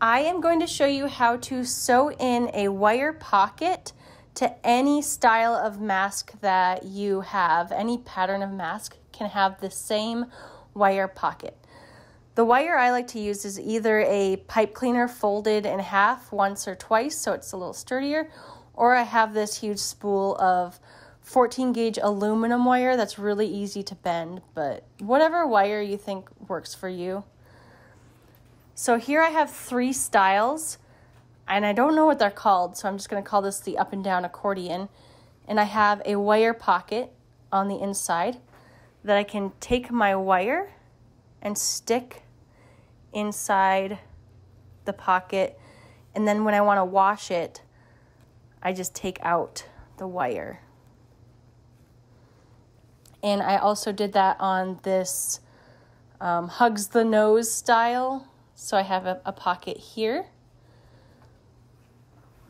I am going to show you how to sew in a wire pocket to any style of mask that you have. Any pattern of mask can have the same wire pocket. The wire I like to use is either a pipe cleaner folded in half once or twice so it's a little sturdier, or I have this huge spool of 14 gauge aluminum wire that's really easy to bend, but whatever wire you think works for you. So here I have 3 styles, and I don't know what they're called, so I'm just going to call this the up and down accordion. And I have a wire pocket on the inside that I can take my wire and stick inside the pocket, and then when I want to wash it, I just take out the wire. And I also did that on this hugs the nose style. So I have a pocket here.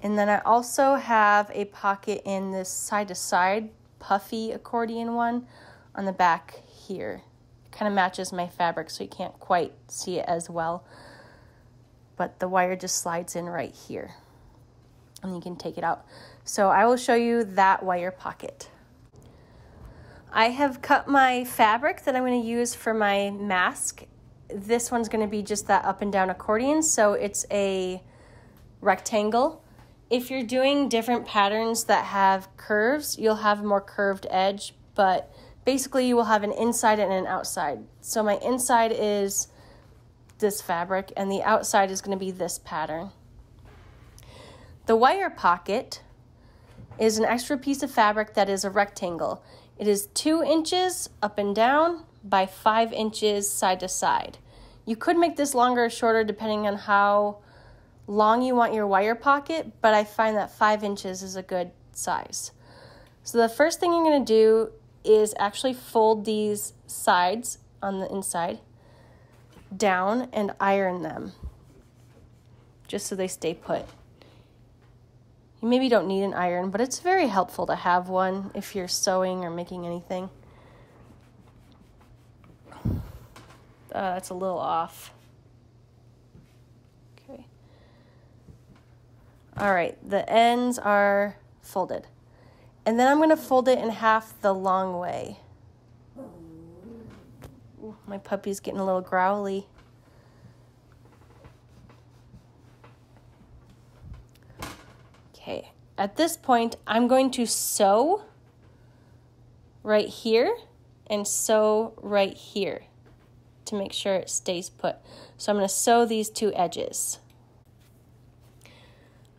And then I also have a pocket in this side-to-side puffy accordion one on the back here. It kind of matches my fabric so you can't quite see it as well. But the wire just slides in right here. And you can take it out. So I will show you that wire pocket. I have cut my fabric that I'm going to use for my mask. This one's going to be just that up and down accordion, so it's a rectangle. If you're doing different patterns that have curves, you'll have a more curved edge, but basically you will have an inside and an outside. So my inside is this fabric, and the outside is going to be this pattern. The wire pocket is an extra piece of fabric that is a rectangle. It is 2 inches up and down by 5 inches side to side. You could make this longer or shorter depending on how long you want your wire pocket, but I find that 5 inches is a good size. So the first thing you're going to do is actually fold these sides on the inside down and iron them just so they stay put. You maybe don't need an iron, but it's very helpful to have one if you're sewing or making anything. That's a little off. Okay. All right, the ends are folded. And then I'm going to fold it in half the long way. Ooh, my puppy's getting a little growly. Okay, at this point, I'm going to sew right here and sew right here to make sure it stays put. So I'm going to sew these 2 edges.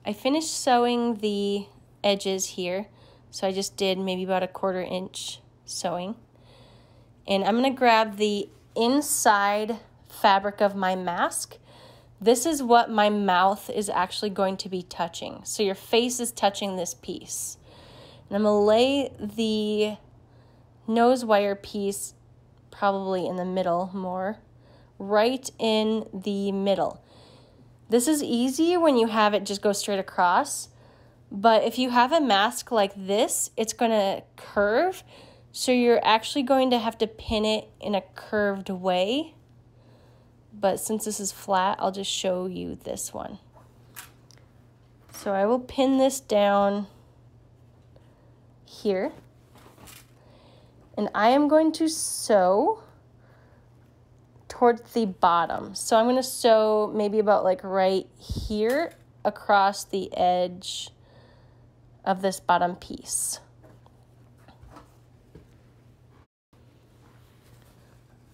I finished sewing the edges here, so I just did maybe about a 1/4 inch sewing. And I'm going to grab the inside fabric of my mask. This is what my mouth is actually going to be touching. So your face is touching this piece. And I'm going to lay the nose wire piece probably in the middle more, right in the middle. This is easy when you have it just go straight across, but if you have a mask like this, it's going to curve, so you're actually going to have to pin it in a curved way. But since this is flat, I'll just show you this one. So I will pin this down here. And I am going to sew towards the bottom. So I'm going to sew maybe about like right here across the edge of this bottom piece.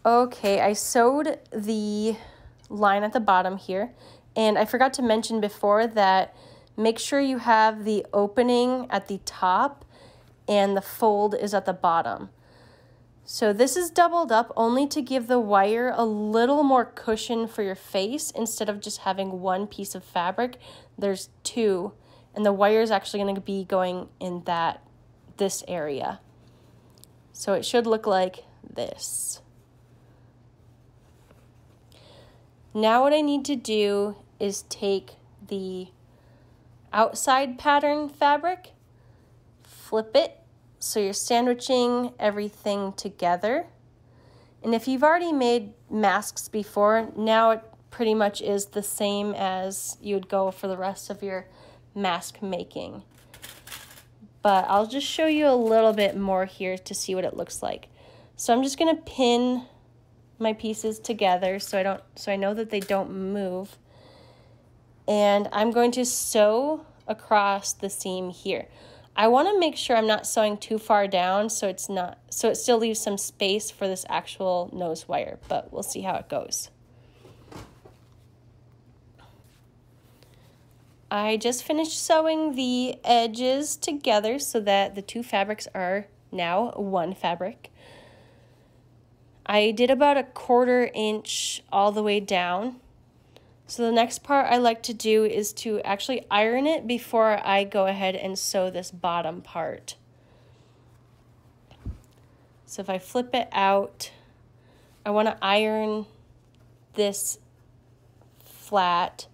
Okay, I sewed the line at the bottom here, and I forgot to mention before that make sure you have the opening at the top and the fold is at the bottom. So this is doubled up only to give the wire a little more cushion for your face. Instead of just having 1 piece of fabric, there's 2, and the wire is actually going to be going in this area. So it should look like this. Now what I need to do is take the outside pattern fabric, flip it, so you're sandwiching everything together. And if you've already made masks before, now pretty much is the same as you would go for the rest of your mask making. But I'll just show you a little bit more here to see what it looks like. So I'm just gonna pin my pieces together so I know that they don't move. And I'm going to sew across the seam here. I want to make sure I'm not sewing too far down so it still leaves some space for this actual nose wire, but we'll see how it goes. I just finished sewing the edges together so that the two fabrics are now one fabric. I did about a 1/4 inch all the way down. So the next part I like to do is to actually iron it before I go ahead and sew this bottom part. So if I flip it out, I want to iron this flat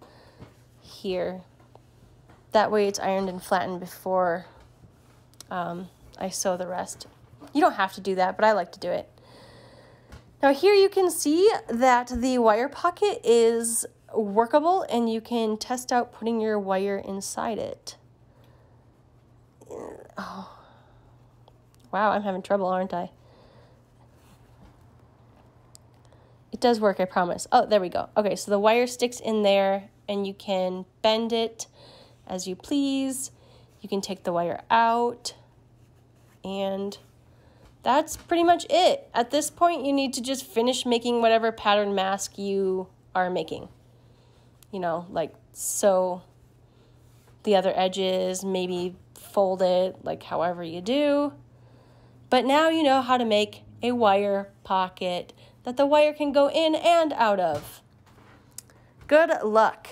here. That way it's ironed and flattened before I sew the rest. You don't have to do that, but I like to do it. Now here you can see that the wire pocket is workable and you can test out putting your wire inside it. Oh. Wow, I'm having trouble, aren't I? It does work, I promise. Oh, there we go. Okay, so the wire sticks in there and you can bend it as you please. You can take the wire out and that's pretty much it. At this point, you need to just finish making whatever pattern mask you are making. You know, like sew the other edges, maybe fold it, like however you do. But now you know how to make a wire pocket that the wire can go in and out of. Good luck.